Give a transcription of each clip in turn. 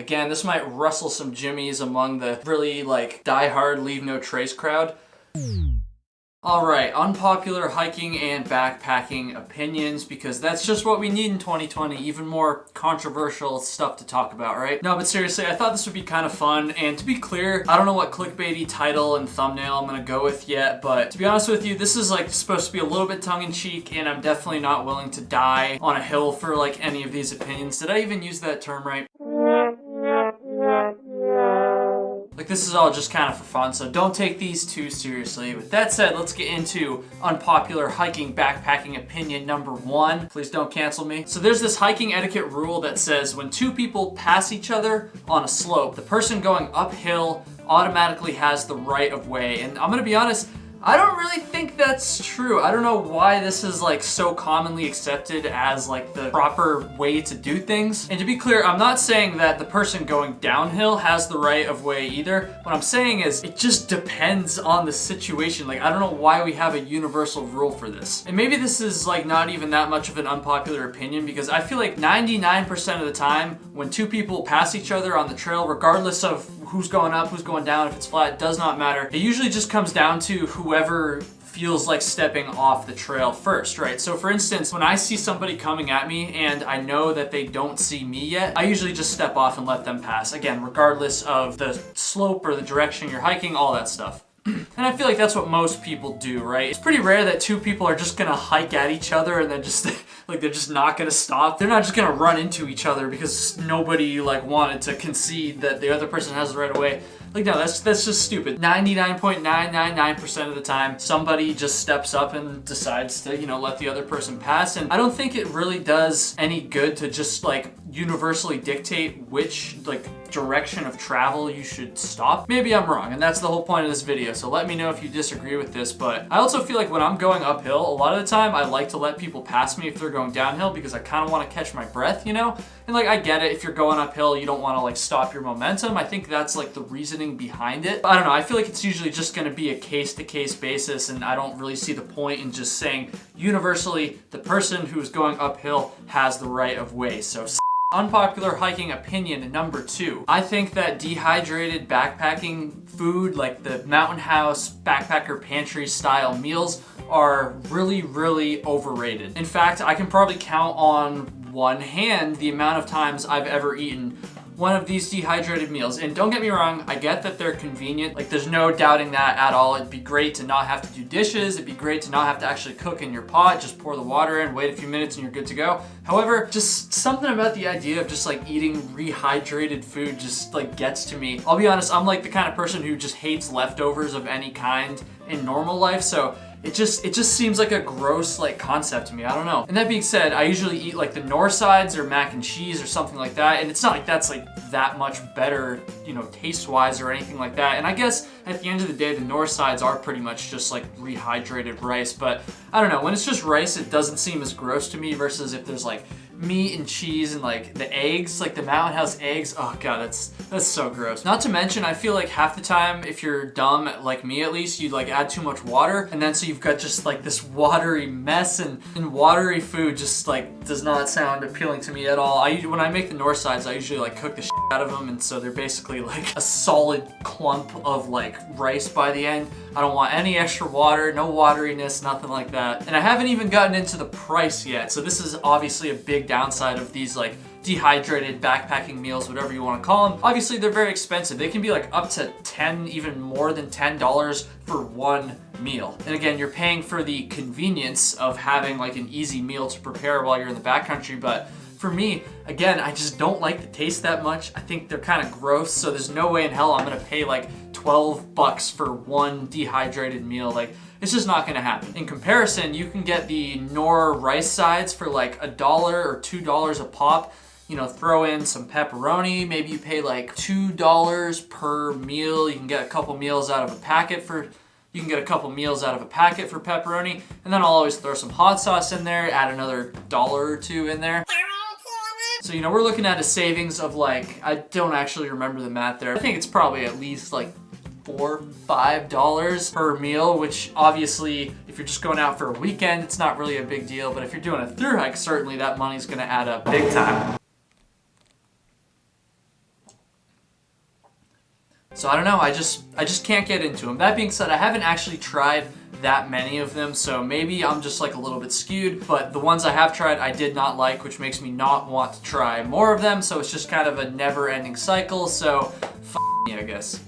Again, this might rustle some jimmies among the really like die-hard leave no trace crowd. Alright, unpopular hiking and backpacking opinions, because that's just what we need in 2020, even more controversial stuff to talk about, right? No, but seriously, I thought this would be kind of fun, and to be clear, I don't know what clickbaity title and thumbnail I'm gonna go with yet, but to be honest with you, this is like supposed to be a little bit tongue-in-cheek, and I'm definitely not willing to die on a hill for like any of these opinions. Did I even use that term right? Like, this is all just kind of for fun, so don't take these too seriously. With that said, let's get into unpopular hiking backpacking opinion number 1. Please don't cancel me. So there's this hiking etiquette rule that says when two people pass each other on a slope, the person going uphill automatically has the right of way. And I'm gonna be honest, I don't really think that's true. I don't know why this is like so commonly accepted as like the proper way to do things. And to be clear, I'm not saying that the person going downhill has the right of way either. What I'm saying is it just depends on the situation. Like, I don't know why we have a universal rule for this. And maybe this is like not even that much of an unpopular opinion, because I feel like 99% of the time when two people pass each other on the trail, regardless of who's going up, who's going down, if it's flat, it does not matter. It usually just comes down to whoever feels like stepping off the trail first, right? So for instance, when I see somebody coming at me and I know that they don't see me yet, I usually just step off and let them pass. Again, regardless of the slope or the direction you're hiking, all that stuff. And I feel like that's what most people do, right? It's pretty rare that two people are just gonna hike at each other and then just like they're just not gonna stop. They're not just gonna run into each other because nobody like wanted to concede that the other person has the right of way. Like, no, that's just stupid. 99.999% of the time, somebody just steps up and decides to, you know, let the other person pass. And I don't think it really does any good to just like universally dictate which like direction of travel you should stop. Maybe I'm wrong, and that's the whole point of this video, so let me know if you disagree with this. But I also feel like when I'm going uphill, a lot of the time I like to let people pass me if they're going downhill, because I kind of want to catch my breath, you know? And like, I get it, if you're going uphill, you don't want to like stop your momentum. I think that's like the reasoning behind it. But I don't know, I feel like it's usually just going to be a case-to-case basis, and I don't really see the point in just saying universally the person who's going uphill has the right of way. So unpopular hiking opinion number 2. I think that dehydrated backpacking food, like the Mountain House backpacker pantry style meals, are really, really overrated. In fact, I can probably count on one hand the amount of times I've ever eaten one of these dehydrated meals. And don't get me wrong, I get that they're convenient. Like, there's no doubting that at all. It'd be great to not have to do dishes. It'd be great to not have to actually cook in your pot. Just pour the water in, wait a few minutes, and you're good to go. However, just something about the idea of just like eating rehydrated food just like gets to me. I'll be honest, I'm like the kind of person who just hates leftovers of any kind in normal life, so it just seems like a gross like concept to me. I don't know. And that being said, I usually eat like the North Sides or mac and cheese or something like that, and it's not like that's like that much better, you know, taste-wise or anything like that. And I guess at the end of the day, the North Sides are pretty much just like rehydrated rice, but I don't know, when it's just rice, it doesn't seem as gross to me versus if there's like meat and cheese and like the eggs, like the Mountain House eggs. Oh god, that's so gross. Not to mention, I feel like half the time, if you're dumb, like me at least, you like add too much water, and then so you've got just like this watery mess, and watery food just like does not sound appealing to me at all. When I make the North Sides, I usually like cook the shit out of them, and so they're basically like a solid clump of like rice by the end. I don't want any extra water, no wateriness, nothing like that. And I haven't even gotten into the price yet, so this is obviously a big downside of these like dehydrated backpacking meals, whatever you want to call them. Obviously, they're very expensive. They can be like up to $10, even more than $10 for one meal. And again, you're paying for the convenience of having like an easy meal to prepare while you're in the backcountry, but for me, again, I just don't like the taste that much. I think they're kind of gross, so there's no way in hell I'm gonna pay like $12 for one dehydrated meal. Like, it's just not gonna happen. In comparison, you can get the Knorr rice sides for like $1 or $2 a pop. You know, throw in some pepperoni. Maybe you pay like $2 per meal. You can get a couple meals out of a packet for pepperoni. And then I'll always throw some hot sauce in there, add another $1 or $2 in there. So, you know, we're looking at a savings of like, I don't actually remember the math there. I think it's probably at least like $4, $5 per meal, which obviously, if you're just going out for a weekend, it's not really a big deal. But if you're doing a thru hike, certainly that money's gonna add up big time. So I don't know, I just can't get into them. That being said, I haven't actually tried that many of them, so maybe I'm just like a little bit skewed, but the ones I have tried I did not like, which makes me not want to try more of them, so it's just kind of a never-ending cycle, so me, I guess.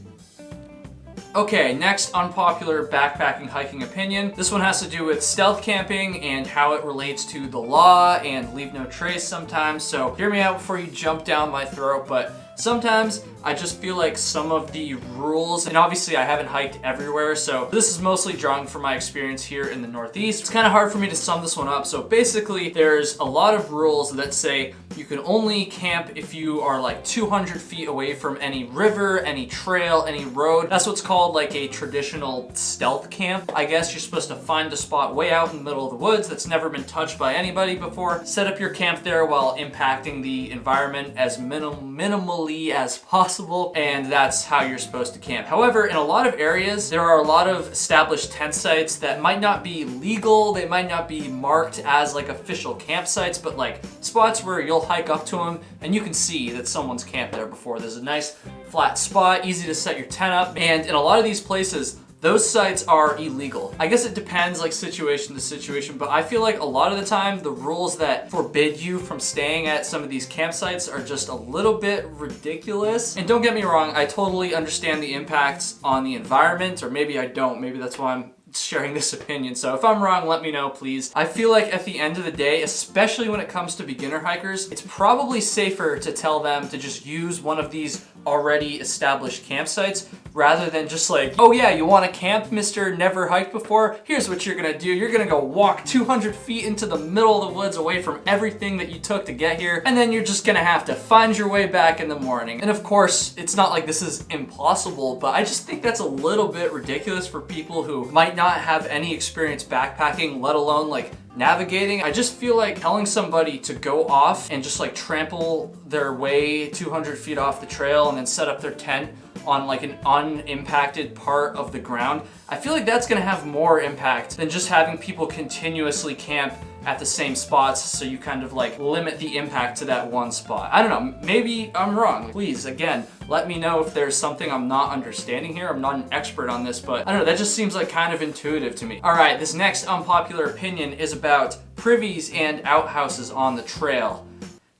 Okay, next unpopular backpacking hiking opinion. This one has to do with stealth camping and how it relates to the law and leave no trace sometimes, so hear me out before you jump down my throat, but sometimes I just feel like some of the rules, and obviously I haven't hiked everywhere, so this is mostly drawing from my experience here in the Northeast. It's kind of hard for me to sum this one up, so basically there's a lot of rules that say you can only camp if you are like 200 feet away from any river, any trail, any road. That's what's called like a traditional stealth camp. I guess you're supposed to find a spot way out in the middle of the woods that's never been touched by anybody before, set up your camp there while impacting the environment as minimally as possible, and that's how you're supposed to camp. However, in a lot of areas, there are a lot of established tent sites that might not be legal, they might not be marked as like official campsites, but like spots where you'll hike up to them and you can see that someone's camped there before. There's a nice flat spot, easy to set your tent up, and in a lot of these places, those sites are illegal. I guess it depends like situation to situation, but I feel like a lot of the time the rules that forbid you from staying at some of these campsites are just a little bit ridiculous. And don't get me wrong, I totally understand the impacts on the environment, or maybe I don't, maybe that's why I'm sharing this opinion. So if I'm wrong, let me know, please. I feel like at the end of the day, especially when it comes to beginner hikers, it's probably safer to tell them to just use one of these already established campsites rather than just like, oh yeah, you want to camp, Mr. Never Hiked Before? Here's what you're gonna do. You're gonna go walk 200 feet into the middle of the woods away from everything that you took to get here, and then you're just gonna have to find your way back in the morning. And of course, it's not like this is impossible, but I just think that's a little bit ridiculous for people who might not have any experience backpacking, let alone like navigating. I just feel like telling somebody to go off and just like trample their way 200 feet off the trail and then set up their tent on like an unimpacted part of the ground, I feel like that's gonna have more impact than just having people continuously camp at the same spots, so you kind of like limit the impact to that one spot. I don't know, maybe I'm wrong. Please, again, let me know if there's something I'm not understanding here. I'm not an expert on this, but I don't know, that just seems like kind of intuitive to me. All right, this next unpopular opinion is about privies and outhouses on the trail.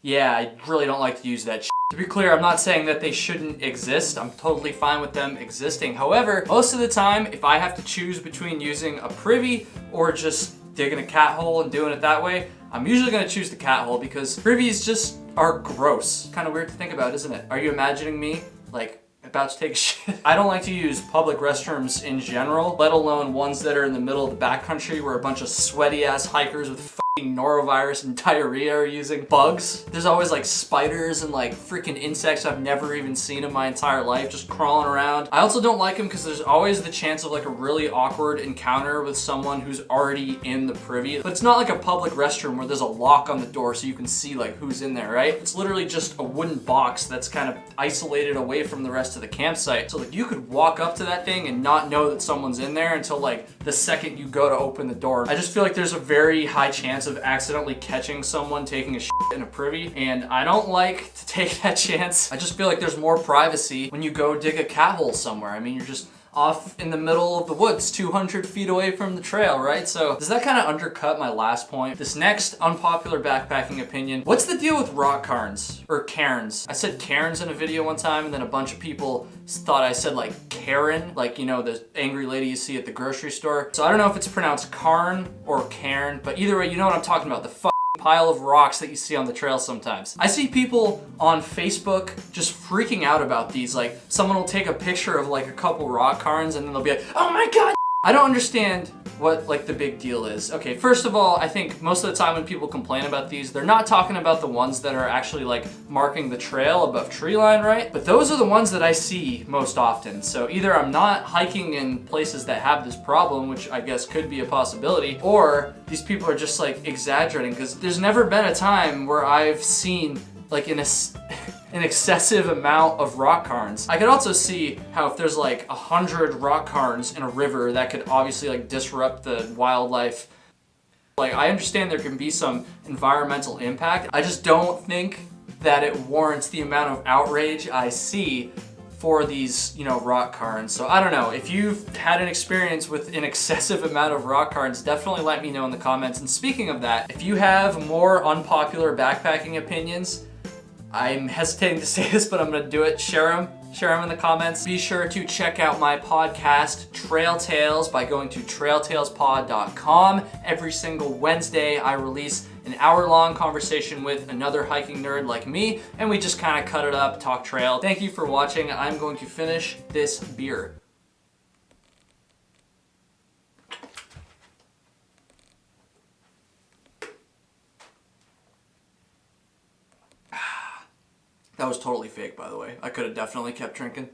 Yeah, I really don't like to use that shit. To be clear, I'm not saying that they shouldn't exist. I'm totally fine with them existing. However, most of the time, if I have to choose between using a privy or just digging a cat hole and doing it that way, I'm usually gonna choose the cat hole because privies just are gross. Kind of weird to think about, isn't it? Are you imagining me like about to take a shit? I don't like to use public restrooms in general, let alone ones that are in the middle of the backcountry where a bunch of sweaty ass hikers with norovirus and diarrhea are using bugs. There's always like spiders and like freaking insects I've never even seen in my entire life just crawling around. I also don't like them because there's always the chance of like a really awkward encounter with someone who's already in the privy. But it's not like a public restroom where there's a lock on the door so you can see like who's in there, right? It's literally just a wooden box that's kind of isolated away from the rest of the campsite. So like you could walk up to that thing and not know that someone's in there until like the second you go to open the door. I just feel like there's a very high chance of accidentally catching someone taking a shit in a privy, and I don't like to take that chance. I just feel like there's more privacy when you go dig a cat hole somewhere. I mean, you're just off in the middle of the woods 200 feet away from the trail, right? So does that kind of undercut my last point? This next unpopular backpacking opinion, what's the deal with rock cairns or cairns? I said cairns in a video one time and then a bunch of people thought I said like Karen, like, you know, the angry lady you see at the grocery store. So I don't know if it's pronounced Karn or Cairn, but either way, you know what I'm talking about, the pile of rocks that you see on the trail sometimes. I see people on Facebook just freaking out about these. Like someone will take a picture of like a couple rock cairns and then they'll be like, oh my God. I don't understand what like the big deal is. Okay, first of all, I think most of the time when people complain about these, they're not talking about the ones that are actually like marking the trail above tree line, right? But those are the ones that I see most often. So either I'm not hiking in places that have this problem, which I guess could be a possibility, or these people are just like exaggerating, because there's never been a time where I've seen like an excessive amount of rock cairns. I could also see how if there's like 100 rock cairns in a river, that could obviously like disrupt the wildlife. Like I understand there can be some environmental impact. I just don't think that it warrants the amount of outrage I see for these, rock cairns. So I don't know, if you've had an experience with an excessive amount of rock cairns, definitely let me know in the comments. And speaking of that, if you have more unpopular backpacking opinions, I'm hesitating to say this, but I'm gonna do it. Share them in the comments. Be sure to check out my podcast, Trail Tales, by going to trailtalespod.com. Every single Wednesday, I release an hour-long conversation with another hiking nerd like me, and we just kind of cut it up, talk trail. Thank you for watching. I'm going to finish this beer. That was totally fake, by the way. I could have definitely kept drinking.